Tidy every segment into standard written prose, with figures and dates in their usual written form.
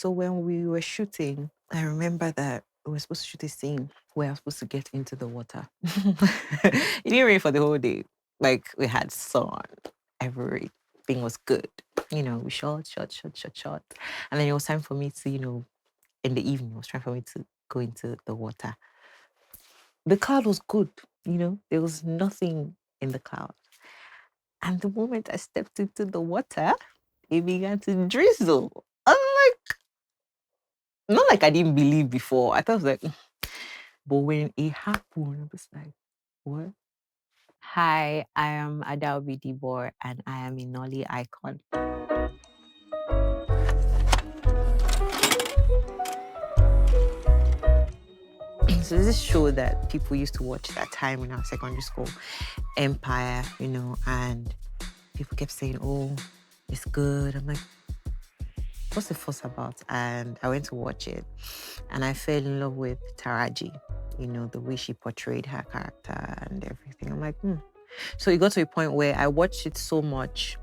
So when we were shooting, I remember that we were supposed to shoot a scene where I was supposed to get into the water. It didn't rain for the whole day. Like we had sun, everything was good. We shot. And then it was time for me to, in the evening, it was time for me to go into the water. The cloud was good, there was nothing in the cloud. And the moment I stepped into the water, it began to drizzle. I'm like, not like I didn't believe before. I thought it was like, but when it happened, I was like, what? Hi, I am Adaobi Dibor and I am a Nolly Icon. So this show that people used to watch that time in our secondary school, Empire, and people kept saying, oh, it's good. I'm like, what's the fuss about? And I went to watch it and I fell in love with Taraji, the way she portrayed her character and everything. I'm like, So it got to a point where I watched it so much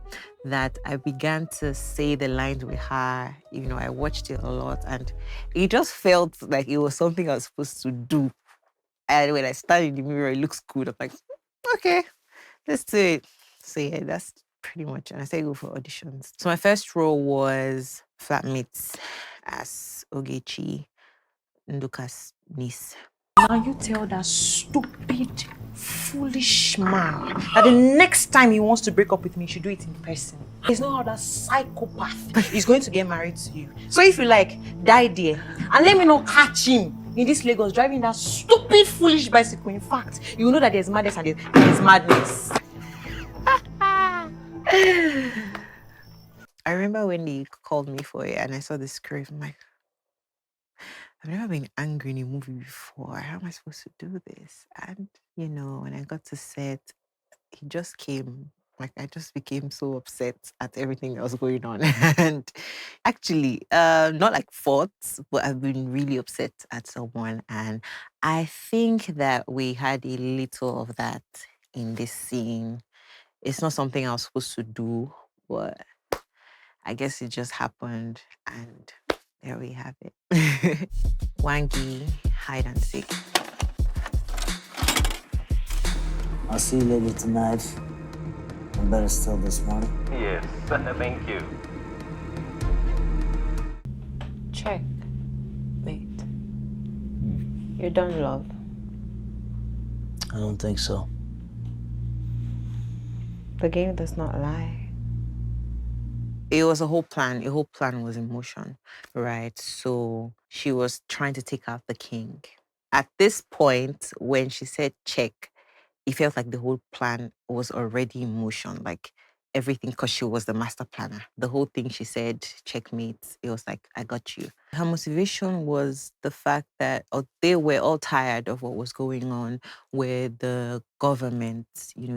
that I began to say the lines with her. I watched it a lot and it just felt like it was something I was supposed to do. And when I stand in the mirror, it looks good. I'm like, okay, let's do it. So yeah, that's pretty much. And I say go for auditions. So my first role was flatmates as Ogechi, Nduka's niece. Now you tell that stupid, foolish man that the next time he wants to break up with me, he should do it in person. There's no how that psychopath is going to get married to you. So if you like, die there and let me not catch him in this Lagos driving that stupid, foolish bicycle. In fact, you will know that there's madness and there's madness. I remember when they called me for it and I saw the script. I'm like, I've never been angry in a movie before. How am I supposed to do this? And, when I got to set, he just came. Like, I just became so upset at everything that was going on. And actually, not like fought, but I've been really upset at someone. And I think that we had a little of that in this scene. It's not something I was supposed to do, but I guess it just happened. And there we have it. Wangi, hide and seek. I'll see you later tonight. And better still this morning. Yes, thank you. Check. Wait. You're done, love. I don't think so. The game does not lie. It was a whole plan. A whole plan was in motion, right? So she was trying to take out the king. At this point, when she said check, it felt like the whole plan was already in motion, like everything, because she was the master planner. The whole thing she said, checkmate, it was like, I got you. Her motivation was the fact that they were all tired of what was going on, where the government,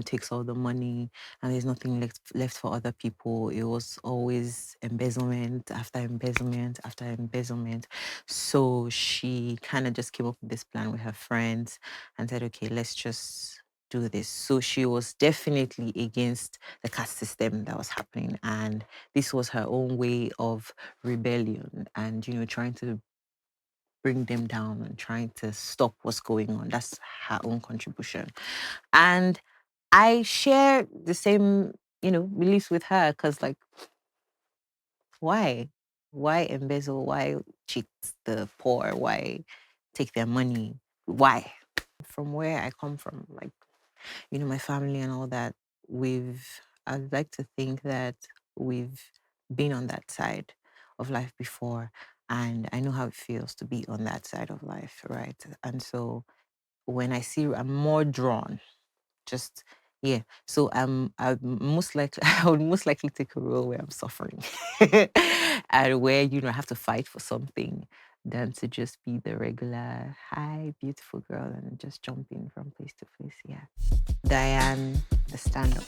takes all the money and there's nothing left for other people. It was always embezzlement after embezzlement after embezzlement. So she kind of just came up with this plan with her friends and said, okay, let's just do this. So she was definitely against the caste system that was happening. And this was her own way of rebellion and, trying to bring them down and trying to stop what's going on. That's her own contribution. And I share the same, beliefs with her because, like, why? Why embezzle? Why cheat the poor? Why take their money? Why? From where I come from, like, my family and all that, I'd like to think that we've been on that side of life before. And I know how it feels to be on that side of life, right? And so when I see, I'm more drawn, just, yeah. So I'm most likely, I would most likely take a role where I'm suffering and where, I have to fight for something than to just be the regular, hi, beautiful girl, and just jumping from place to place. Yeah. Diane, the stand-up.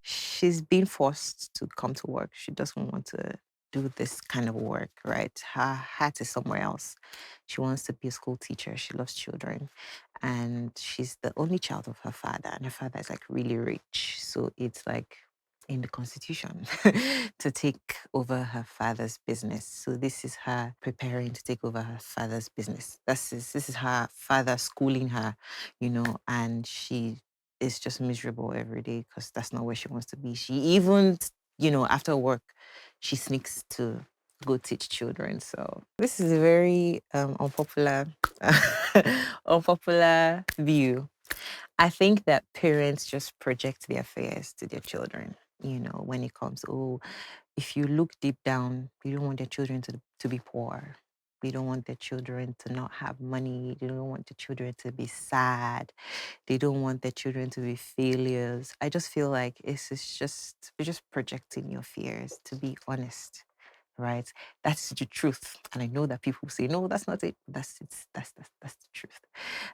She's been forced to come to work. She doesn't want to do this kind of work, right? Her heart is somewhere else. She wants to be a school teacher. She loves children. And she's the only child of her father. And her father is like really rich. So it's like in the constitution to take over her father's business. So this is her preparing to take over her father's business. This is her father schooling her, and she is just miserable every day because that's not where she wants to be. She even, after work, she sneaks to go teach children. So this is a very unpopular unpopular view. I think that parents just project their fears to their children, when it comes, oh, if you look deep down, you don't want their children to be poor. They don't want their children to not have money. They don't want their children to be sad. They don't want their children to be failures. I just feel like you're just projecting your fears, to be honest, right? That's the truth. And I know that people say, no, that's not it. That's it. That's the truth.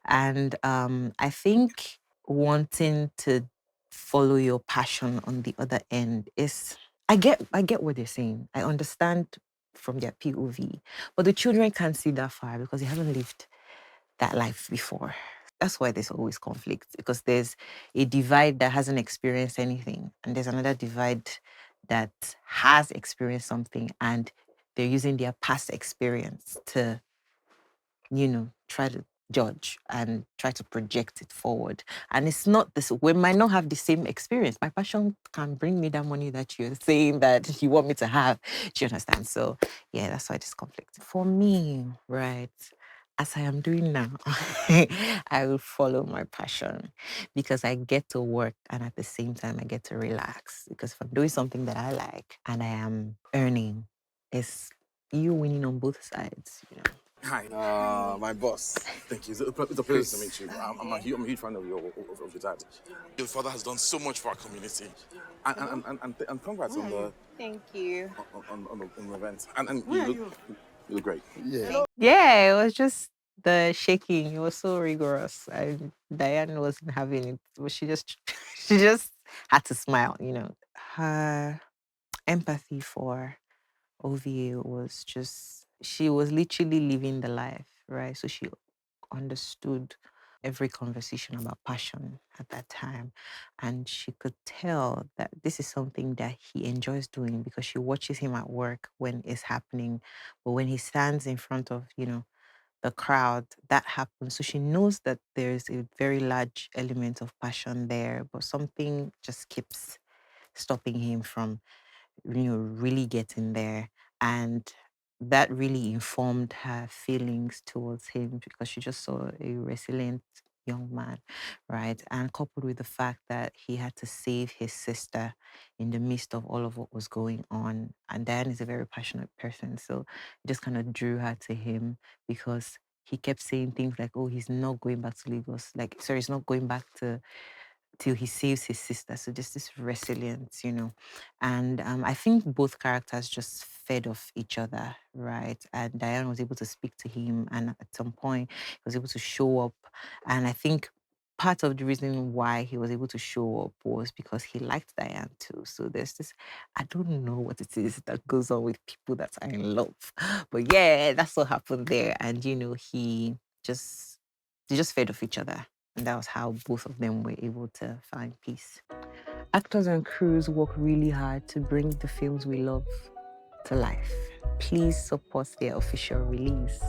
And I think wanting to follow your passion on the other end is I get what they're saying. I understand from their POV. But the children can't see that far because they haven't lived that life before. That's why there's always conflict, because there's a divide that hasn't experienced anything, and there's another divide that has experienced something, and they're using their past experience to, try to judge and try to project it forward. And it's not this, we might not have the same experience. My passion can bring me that money that you're saying that you want me to have. Do you understand? So yeah, that's why this conflict. For me, right, as I am doing now, I will follow my passion because I get to work and at the same time I get to relax. Because if I'm doing something that I like and I am earning, it's you winning on both sides. Hi, my boss. Thank you. It's a pleasure to meet you. I'm a huge fan of your dad. Your father has done so much for our community, and congrats on the Thank you. on the event. And you look great. Yeah, it was just the shaking. It was so rigorous. Diane wasn't having it, but she just she just had to smile. Her empathy for OVA was just, she was literally living the life, right? So she understood every conversation about passion at that time. And she could tell that this is something that he enjoys doing because she watches him at work when it's happening. But when he stands in front of, the crowd, that happens. So she knows that there's a very large element of passion there, but something just keeps stopping him from really getting there. And that really informed her feelings towards him because she just saw a resilient young man, right? And coupled with the fact that he had to save his sister in the midst of all of what was going on. And Diane is a very passionate person. So it just kind of drew her to him because he kept saying things like, oh, he's not going back to Lagos. Like, sorry, he's not going back to till he saves his sister. So just this resilience. And I think both characters just fed off each other, right? And Diane was able to speak to him, and at some point, he was able to show up. And I think part of the reason why he was able to show up was because he liked Diane too. So there's this, I don't know what it is that goes on with people that are in love, but yeah, that's what happened there. And he just they just fed off each other. And that was how both of them were able to find peace. Actors and crews work really hard to bring the films we love to life. Please support their official release.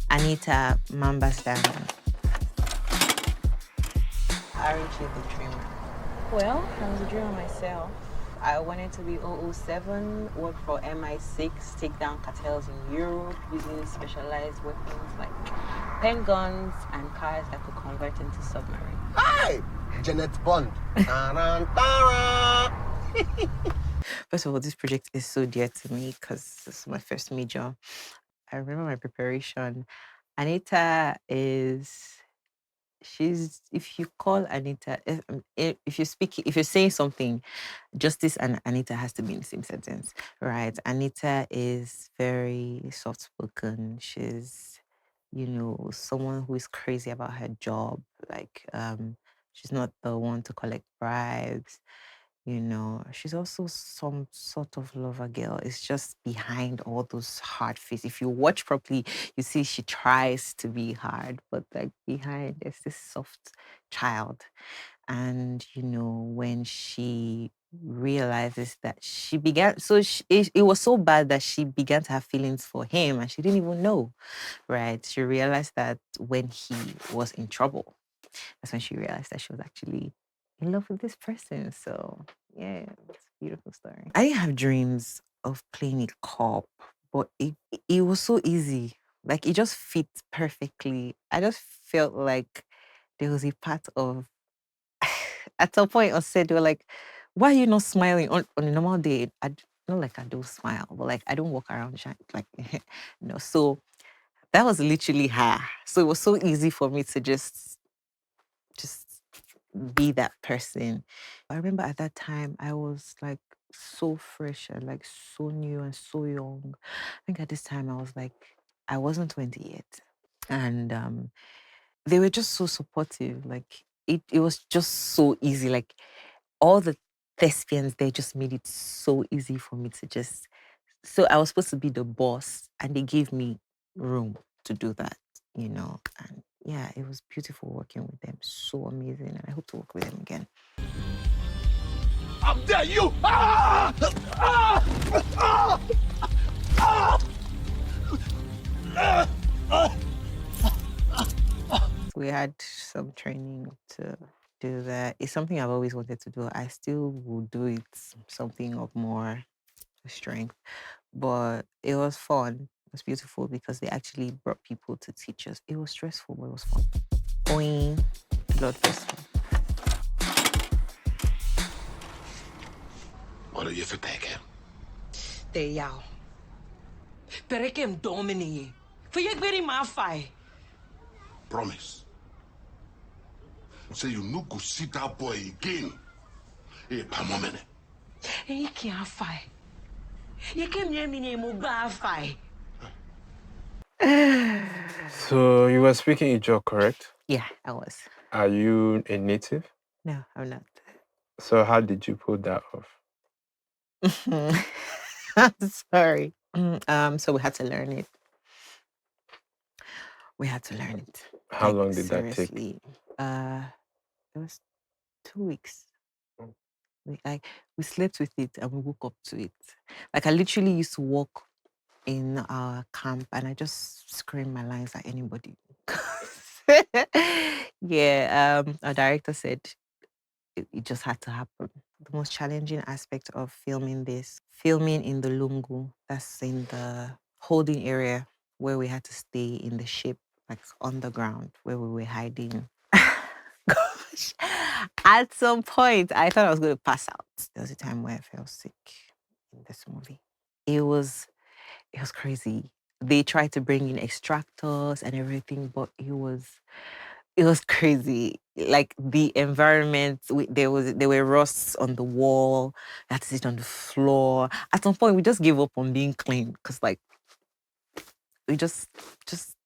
Anita, Mamba's Diamond. Aren't you the dreamer? Well, I was a dreamer myself. I wanted to be 007, work for MI6, take down cartels in Europe using specialized weapons like pen guns and cars that could convert into submarines. Hi, Janet Bond. First of all, this project is so dear to me because this is my first major. I remember my preparation. Anita if you call Anita, if you're saying something, Justice and Anita has to be in the same sentence, right? Anita is very soft spoken. She's, someone who is crazy about her job. Like, she's not the one to collect bribes. You know, she's also some sort of lover girl. It's just behind all those hard faces. If you watch properly, you see she tries to be hard, but like behind there's this soft child. And you know, when she realizes that she began, so it was so bad that she began to have feelings for him, and she didn't even know, right? She realized that when he was in trouble, that's when she realized that she was actually in love with this person. So yeah, it's a beautiful story. I didn't have dreams of playing a cop, but it was so easy. Like it just fit perfectly. I just felt like there was a part of at some point I said they were like, why are you not smiling on a normal day? Not like I don't smile, but like I don't walk around like no. So that was literally her. So it was so easy for me to just be that person. I remember at that time I was like so fresh and like so new and so young. I think at this time I was like I wasn't 20 yet. And they were just so supportive. Like it was just so easy. Like all the thespians they just made it so easy for me to just so I was supposed to be the boss and they gave me room to do that, you know. And yeah, it was beautiful working with them. So amazing. And I hope to work with them again. How dare you! Ah! Ah! Ah! Ah! We had some training to do that. It's something I've always wanted to do. I still will do it something of more strength. But it was fun. It was beautiful because they actually brought people to teach us. It was stressful, but it was fun. Oyin, Blood Festival. What are you for taking? Te jou. Perek hem dominee. Voor je weet niet maar fai. Promise. Say you no go see that boy again. Hey, Pamomene. En je can't fai. Je kan niet meer moet gaan fai. So you were speaking Ijaw, correct? Yeah, I was. Are you a native? No, I'm not. So how did you pull that off? I'm sorry. So we had to learn it. We had to learn it. How Like, long did that take? seriously. It was 2 weeks. We slept with it and we woke up to it. Like I literally used to walk in our camp and I just scream my lines at anybody. Yeah, our director said it just had to happen. The most challenging aspect of filming in the Lungu, that's in the holding area where we had to stay in the ship, like on the ground where we were hiding. Gosh, at some point, I thought I was going to pass out. There was a time where I felt sick in this movie. It was crazy. They tried to bring in extractors and everything, but it was crazy. Like the environment, there were rusts on the wall. I had to sit on the floor. At some point, we just gave up on being clean because, like, we just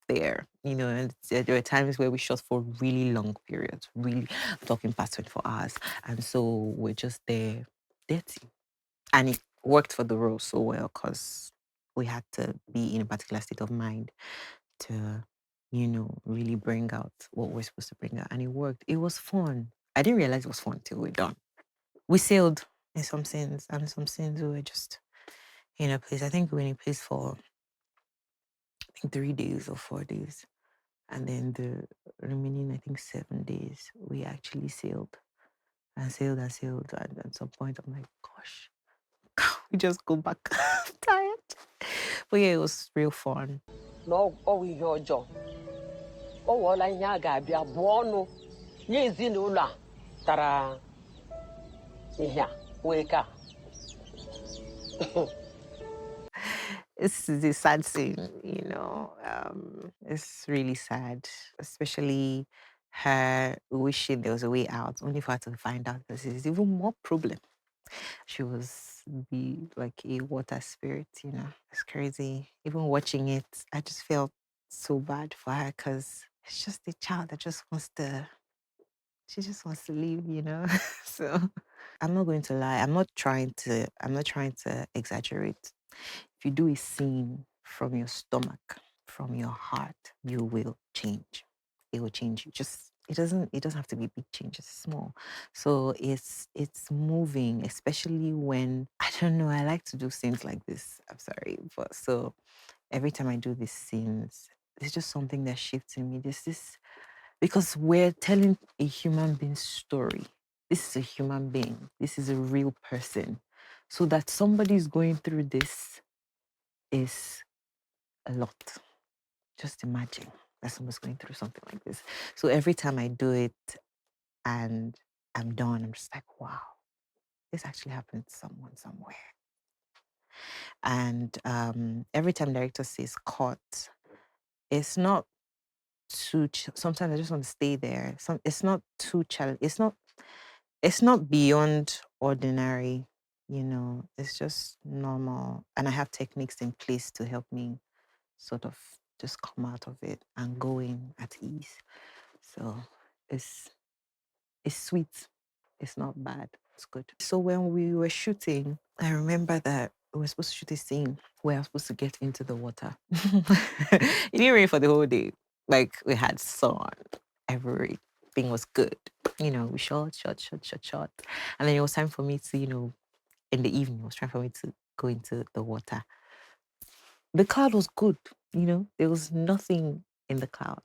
there, you know. And there were times where we shot for really long periods, really I'm talking past 24 hours, and so we're just there, dirty, and it worked for the role so well because we had to be in a particular state of mind to, you know, really bring out what we're supposed to bring out. And it worked. It was fun. I didn't realize it was fun until we're done. We sailed in some scenes, and in some scenes we were just in a place. I think we were in a place for 3 days or 4 days. And then the remaining, I think 7 days, we actually sailed and sailed and sailed. And at some point I'm like, gosh, we just go back. I'm tired. But yeah, it was real fun. No, we your job. Wala nya ga-abịa bụọ ọnụ nye ezinụlọ a tara ihe a wee ka. It's a sad scene, you know. It's really sad, especially her wishing there was a way out, only for her to find out this is even more problem. She was like a water spirit, you know. It's crazy. Even watching it, I just felt so bad for her because it's just a child that she just wants to leave, you know. So I'm not going to lie. I'm not trying to exaggerate. If you do a scene from your stomach, from your heart, you will change. It will change you. Just it doesn't have to be big changes, small. So it's moving, especially when I don't know, I like to do scenes like this. I'm sorry. But so every time I do these scenes, it's just something that shifts in me. There's this because we're telling a human being's story. This is a human being. This is a real person. So that somebody is going through this is a lot. Just imagine that someone's going through something like this. So every time I do it and I'm done, I'm just like, wow, this actually happened to someone somewhere. And every time director says cut, it's not sometimes I just want to stay there. It's not too challenging. It's not beyond ordinary, it's just normal. And I have techniques in place to help me sort of just come out of it and go in at ease. So it's sweet. It's not bad. It's good. So when we were shooting, I remember that we were supposed to shoot a scene where I was supposed to get into the water. It didn't rain for the whole day. Like we had sun. Everything was good. We shot. And then it was time for me to, in the evening, it was time for me to go into the water. The cloud was good, there was nothing in the cloud.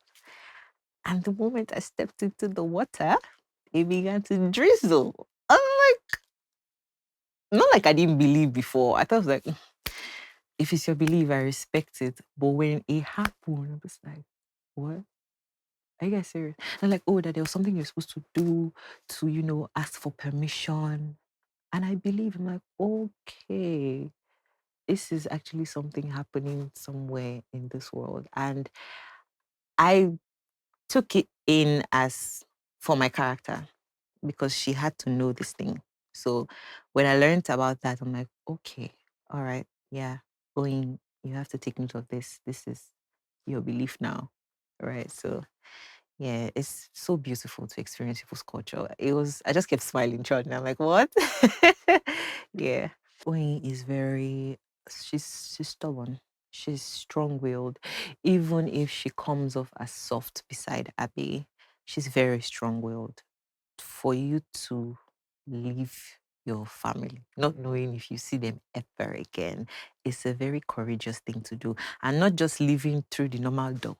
And the moment I stepped into the water, it began to drizzle. I'm like, not like I didn't believe before. I thought it was like, if it's your belief, I respect it. But when it happened, I was like, what? Are you guys serious? And like, oh, that there was something you're supposed to do to, ask for permission. And I believe, I'm like, okay, this is actually something happening somewhere in this world. And I took it in as for my character because she had to know this thing. So when I learned about that, I'm like, okay, all right, yeah, Oyin, you have to take note of this. This is your belief now. Right. So yeah, it's so beautiful to experience people's culture. I just kept smiling throughout and I'm like, what? Yeah. Oyin is she's stubborn. She's strong-willed. Even if she comes off as soft beside Abby, she's very strong-willed. For you to leave your family, not knowing if you see them ever again, is a very courageous thing to do. And not just leaving through the normal door.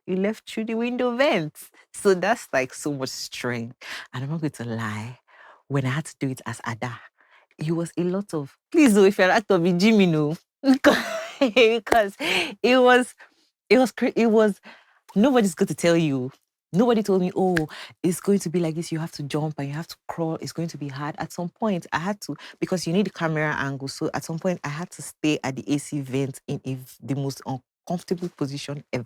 You left through the window vents. So that's like so much strength. And I'm not going to lie, when I had to do it as Ada, it was a lot of, please, if you're an actor, be Jimmy, no. Because it was nobody's going to tell you. Nobody told me, oh, it's going to be like this. You have to jump and you have to crawl. It's going to be hard. At some point, I had to, because you need the camera angle. So at some point, I had to stay at the AC vent in the most uncomfortable position ever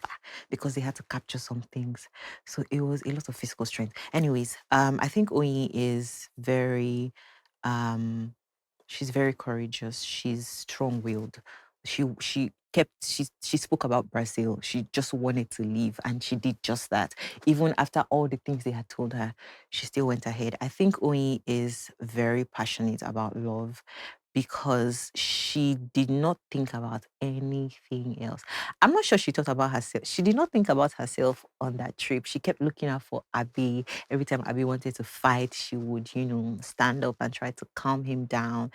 because they had to capture some things. So it was a lot of physical strength. Anyways, I think Oyin is she's very courageous. She's strong-willed. She spoke about Brazil. She just wanted to leave and she did just that. Even after all the things they had told her, she still went ahead. I think Oyin is very passionate about love because she did not think about anything else. I'm not sure she thought about herself. She did not think about herself on that trip. She kept looking out for Abby. Every time Abby wanted to fight, she would, stand up and try to calm him down.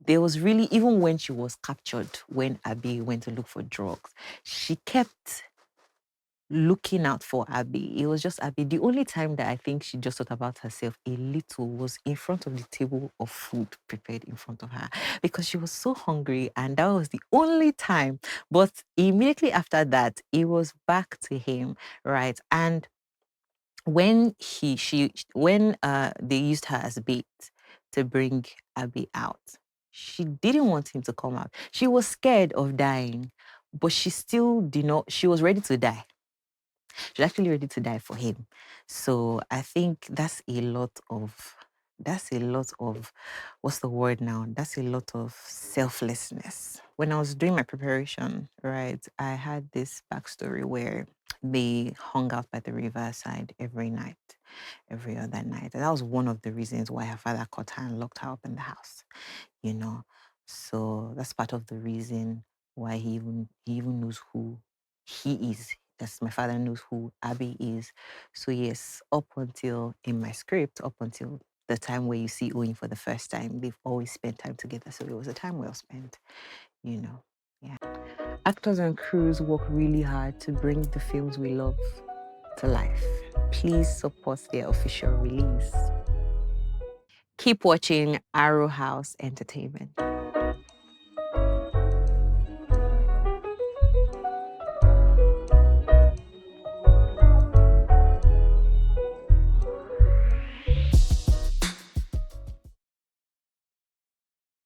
There was really, even when she was captured, when Abby went to look for drugs, she kept looking out for Abby. It was just Abby. The only time that I think she just thought about herself a little was in front of the table of food prepared in front of her because she was so hungry and that was the only time. But immediately after that, it was back to him, right? And when they used her as bait to bring Abby out, she didn't want him to come out. She was scared of dying, but she still did not, she was ready to die. She's actually ready to die for him. So I think that's a lot of what's the word now? That's a lot of selflessness. When I was doing my preparation, right, I had this backstory where they hung out by the riverside every night, every other night. And that was one of the reasons why her father caught her and locked her up in the house, you know. So that's part of the reason why he even knows who he is. That's my father knows who Abby is. So yes, up until in my script, up until the time where you see Oyin for the first time, they've always spent time together. So it was a time well spent, you know. Yeah. Actors and crews work really hard to bring the films we love to life. Please support their official release. Keep watching Arrow House Entertainment.